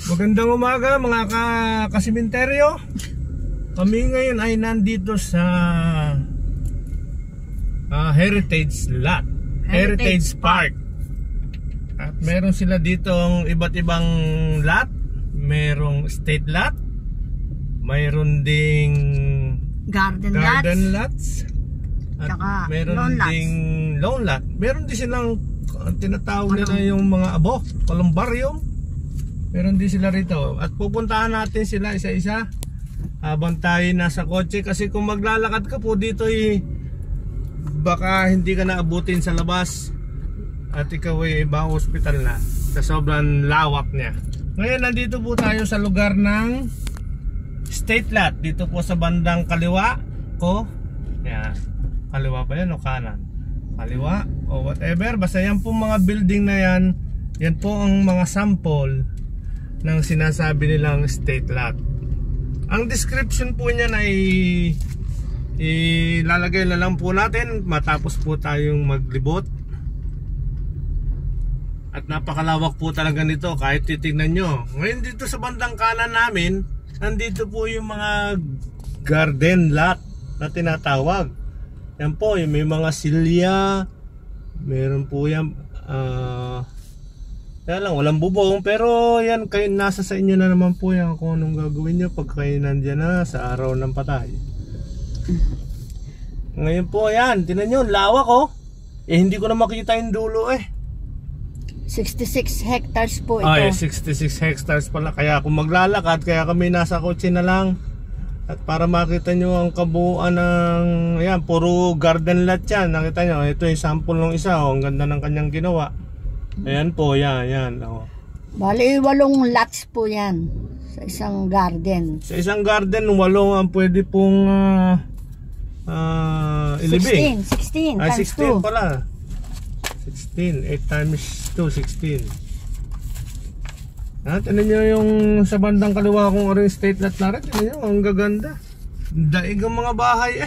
Magandang umaga mga kasimenteryo. Kami ngayon ay nandito sa Heritage Lot, Heritage Park. At meron sila ditong iba't ibang lot. Merong state lot, mayroon ding garden lots, at meron ding lawn lot. Meron din silang tinatawag nila yung mga columbarium. Meron din sila rito. At pupuntahan natin sila isa-isa habang tayo nasa kotse. Kasi kung maglalakad ka po dito baka hindi ka naabutin sa labas. At ikaw ay ibang hospital na sa sobrang lawak niya. Ngayon nandito po tayo sa lugar ng State Lot. Dito po sa bandang kaliwa ko. Yan. Kaliwa pa yan o kanan? Kaliwa o whatever. Basta yan po mga building na yan. Yan po ang mga sample ng sinasabi nilang state lot. Ang description po niyan ay ilalagay na lang po natin matapos po tayong maglibot. At napakalawak po talaga nito kahit titignan nyo. Ngayon dito sa bandang kanan namin, nandito po yung mga garden lot na tinatawag. Yan po, yung may mga silya, meron po yan kaya lang, walang bubong. Pero yan, kayo, nasa sa inyo na naman po yan kung anong gagawin nyo pag kayo nandyan na sa araw ng patay. Ngayon po yan, tinan nyo, lawak oh. Hindi ko na makita yung dulo 66 hectares po ito. Ay, 66 hectares pala. Kaya kung maglalakad, kaya kami nasa kotse na lang. At para makita nyo ang kabuuan ng, ayan, puro garden lot yan. Nakita nyo, ito yung sample ng isa oh. Ang ganda ng kanyang ginawa. Ayan po, yan oh. Bali, 8 lots po yan sa isang garden. Sa isang garden, 8 ang pwede pong ilibing. 16 Ay, times 16 2 pala. 16, 8 times 2, 16. Tinan nyo yung sa bandang kaliwa kong orange state lot na rin. Tinan nyo, ang gaganda. Daig ang mga bahay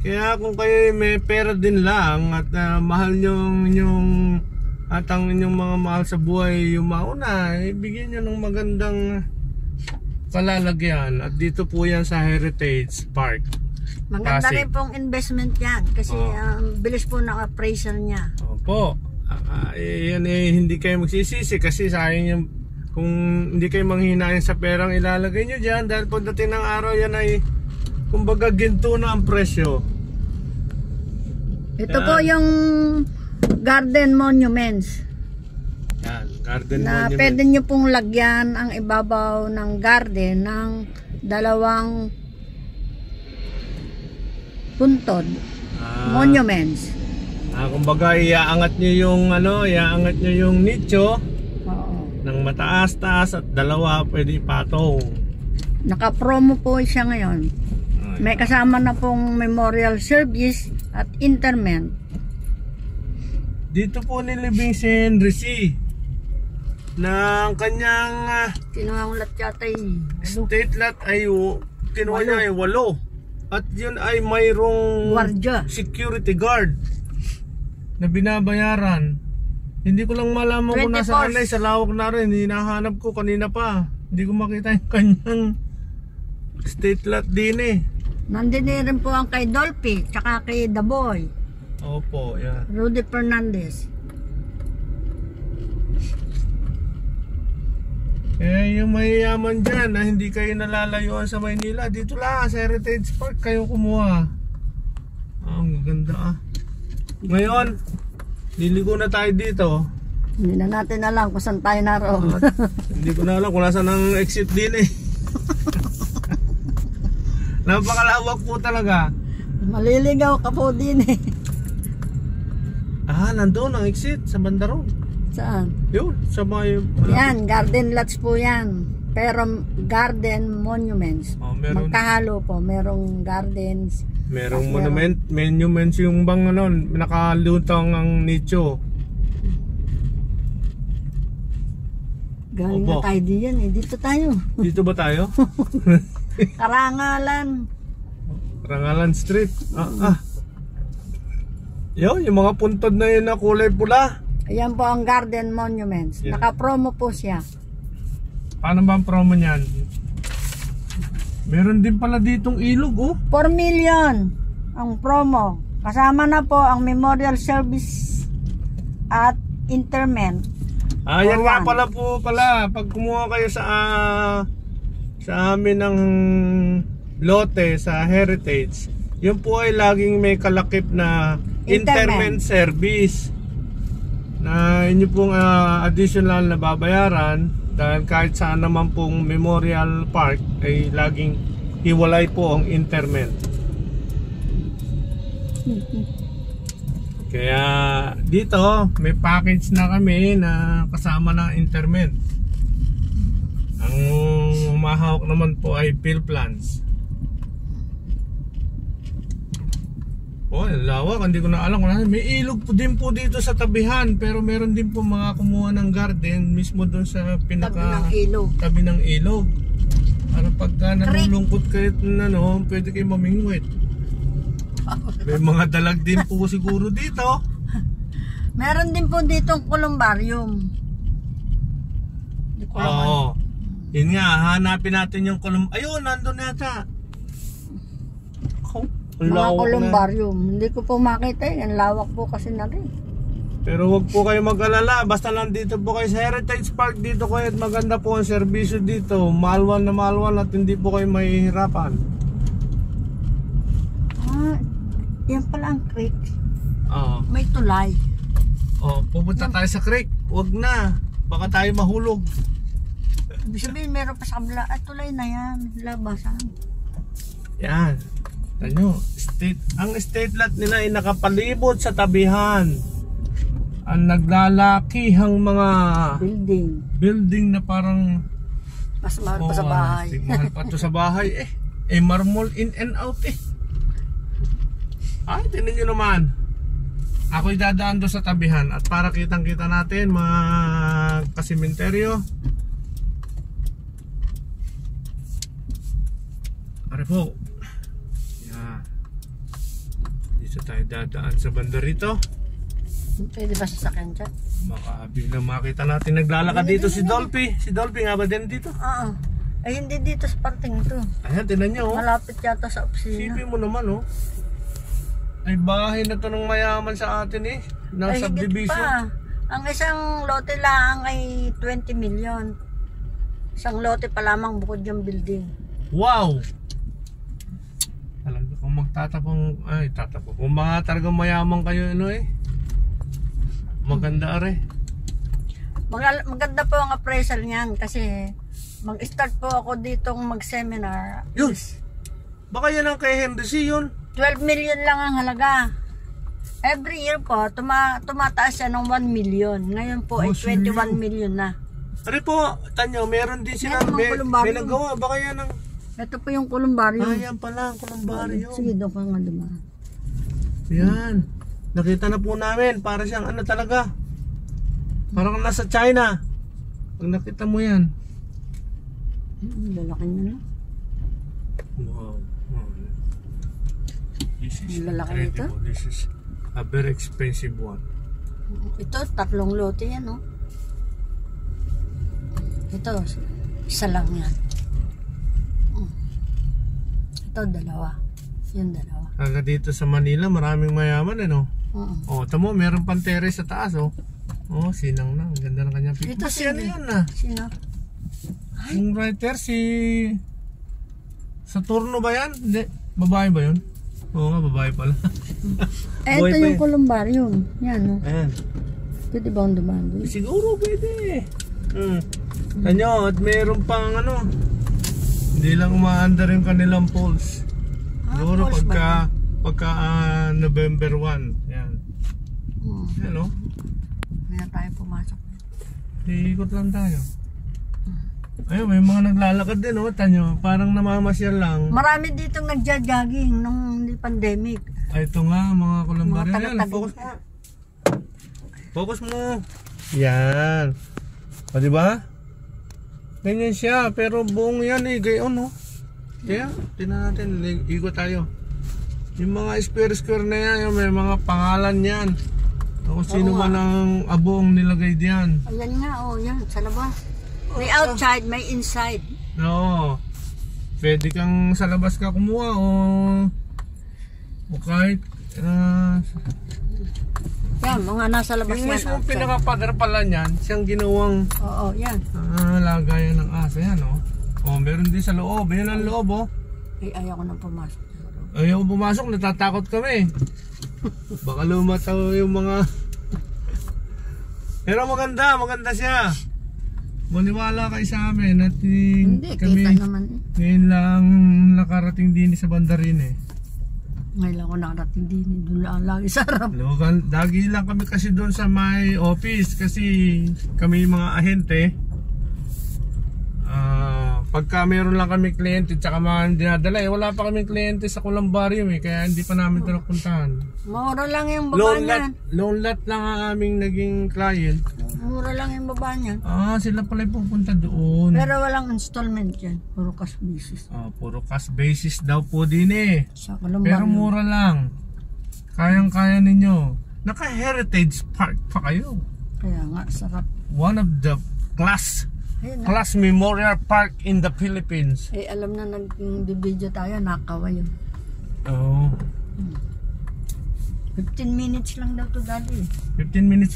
Kaya kung kayo may pera din lang at mahal nyo at ang inyong mga mahal sa buhay yung mauna, bigyan nyo ng magandang kalalagyan. At dito po yan sa Heritage Park. Maganda rin pong investment yan kasi bilis po ng appraisal niya. Opo. Yan hindi kayo magsisisi kasi sayang yung kung hindi kayo manghihinayin sa perang ilalagay nyo dyan dahil pagdating ng araw yan ay kumbaga ginto na ang presyo. Ito po yung garden monuments. Yan, garden na monuments. Pwede nyo pong lagyan ang ibabaw ng garden ng 2 puntod. Monuments. Kumbaga iaangat nyo yung nicho. Oo. Ng mataas-taas at 2 pwede ipatong. Naka-promo po siya ngayon. May kasama na pong memorial service at interment. Dito po nilibing si Henry C. Na ang kanyang kinuhang lot yata state lot ay kinuha niya ay 8. At yun ay mayroong Guardia. Security guard na binabayaran. Hindi ko lang malaman kung nasaan sa lawak na rin. Hinahanap ko kanina pa. Hindi ko makita yung kanyang state lot din Nandun rin po ang kay Dolphy tsaka kay The Boy. Opo, yan. Rudy Fernandez. Yung mayayaman dyan na hindi kayo nalalayuan sa Maynila, dito lang sa Heritage Park kayo kumuha. Ang ganda Ngayon, liligo na tayo dito. Hindi na natin alam kung saan tayo naroon. Hindi ko na alam kung nasaan ang exit din Napakalawak po talaga. Maliligaw ka po din nandun ang exit sa banda road. Saan? Yun, sa may yan, garden lots po yan. Pero garden monuments. Magkahalo po. Merong gardens. Merong monuments yung bang nakalutang ang nicho. Galing na tayo diyan Dito tayo. Dito ba tayo? Karangalan. Karangalan Street. Yung mga puntod na yun na kulay pula. Ayan po ang Garden Monuments. Yeah. Naka-promo po siya. Paano ba ang promo niyan? Meron din pala ditong ilog, oh. 4 million ang promo. Kasama na po ang memorial service at interment. Yan nga pala po pala. Pag kumuha kayo sa amin ng lote sa Heritage, yun po ay laging may kalakip na interment service na inyo pong additional na babayaran, dahil kahit saan naman pong memorial park ay laging hiwalay po ang interment. Kaya dito may package na kami na kasama ng interment. Ang humahawak naman po ay Phil Plans. Oh, lawak, hindi ko na alam kung ano. May ilog po din po dito sa tabihan, pero meron din po mga kumuha ng garden mismo doon sa tabi ng ilog. Para pagka nalulungkot kayo pwede kayo mamingwit. May mga dalag din po siguro dito. Meron din po ditong columbarium. Oo. Yun nga, hanapin natin yung ayun, nandun yata. Mga columbarium. Hindi ko po makita eh. Ang lawak po kasi na rin. Pero wag po kayo mag-alala. Basta lang dito po kayo sa Heritage Park. Dito kayo at maganda po ang serbisyo dito. Malwan na malwan at hindi po kayo mahihirapan. Yan pala ang creek. Oo. May tulay. Pupunta tayo sa creek. Wag na. Baka tayo mahulog. Ibig sabihin meron pa sa kabila. Tulay na yan. Labasan. Yan. Ano, ang estate lot nila ay nakapalibot sa tabihan. Ang naglalakihang mga building na parang mas mahal pa sa bahay. Mahal pa to sa bahay marmol in and out Ay, tingnan nyo naman. Ako'y dadaan doon sa tabihan at para kitang kita natin mga kasimenteryo. Pare po. Dito tayo dadaan sa banda rito. Pwede ba sasakyan dyan? Baka biglang makita natin naglalakad dito si Dolphy. Si Dolphy nga ba din dito? Oo. Ay hindi dito sa parting ito. Ayan, tinan nyo. Malapit yata sa opisina. Sipin mo naman ay bahay na to ng mayaman sa atin ng ay, subdivision. Pa. Ang isang lote lang ay 20 million. Isang lote pa lamang bukod yung building. Wow! Talaga kung magtatapong kung mga talagang mayaman kayo maganda maganda po ang appraisal niyan kasi mag-start po ako ditong mag-seminar. Yus! Baka yan ang kay Henry C. yun. 12 million lang ang halaga. Every year po tumataas siya ng 1 million. Ngayon po ay 21 million na. Ari po, tanyo, meron din sila may nagawa. Baka yan ang ito po yung columbarium. Yan pala ang columbarium. Sige, doon ka nga dumaan. Yan. Nakita na po namin. Para siyang talaga. Parang nasa China. Pag nakita mo yan. Lalaki na. Wow. This is lalaki nito. This is a very expensive one. Ito, 3 lote yan, Ito, isa lang yan. Ito, 2. Yung 2. Kaga dito sa Manila, maraming mayaman, tamo, meron pang terrace sa taas, sinang na. Ang ganda ng kanyang picture. Ito, ano yun na? Sino? Yung writer, si Saturno ba yan? Hindi. Babae ba yun? Oo nga, babae pala. Ito yung columbarium. Yan, Ayan. Pwede ba ang dumaan doon? Siguro pwede. Tanyo, at meron pang hindi lang umaandar yung kanilang polls. Siguro pagka November 1. Yan. Yan Kaya tayo pumasok. Iikot lang tayo. Ayun, may mga naglalakad din, tanyo. Parang namamasyal lang. Marami ditong nagja-jogging nung pandemic. Ito nga, mga columbarium. Yan, focus mo. Focus mo. Yan. O, diba? Ganyan siya, pero buong yan gayon, Kaya, tingnan natin, ikot tayo. Yung mga square na yan, may mga pangalan yan. Tapos sino man ang abong nilagay diyan? Ayan nga, oh, yan, sa labas. May outside, may inside. Oo. Pwede kang sa labas ka kumuha o kahit Yan, mga nasa labas yung yan. mismo outside. pinaka-father pala niyan, siyang ginawang Oo, yan. lagayan ng aso yan, oh. Oh, meron din sa loob. Yan ang loob, oh. Ayaw ko nang pumasok. Ayaw pumasok, natatakot kami. Baka lumataw yung mga... Pero maganda siya. Maniwala kayo sa amin at Hindi, kami kita naman. ngayon lang nakarating din sa Bandarin eh. Ngayon lang ako nakarating din. Doon lang lagi sa harap. Lagi lang kami kasi doon sa my office kasi kami mga ahente. Pagka meron lang kami kliyente tsaka mga dinadala wala pa kaming kliyente sa Columbarium kaya hindi pa namin ito napuntahan. Mura lang yung baba niyan. Loan lot lang ang aming naging client. Mura lang yung baba niyan. Sila pala yung pupunta doon. Pero walang installment yan. Puro cash basis. Puro cash basis daw po din eh. Sa Columbarium. Pero mura lang. Kayang-kaya ninyo. Naka-heritage park pa kayo. Kaya nga, sarap. One of the class memorial park in the Philippines. Alam na nag-video tayo, nakawa yun. Oo. 15 minutes lang daw to dali. 15 minutes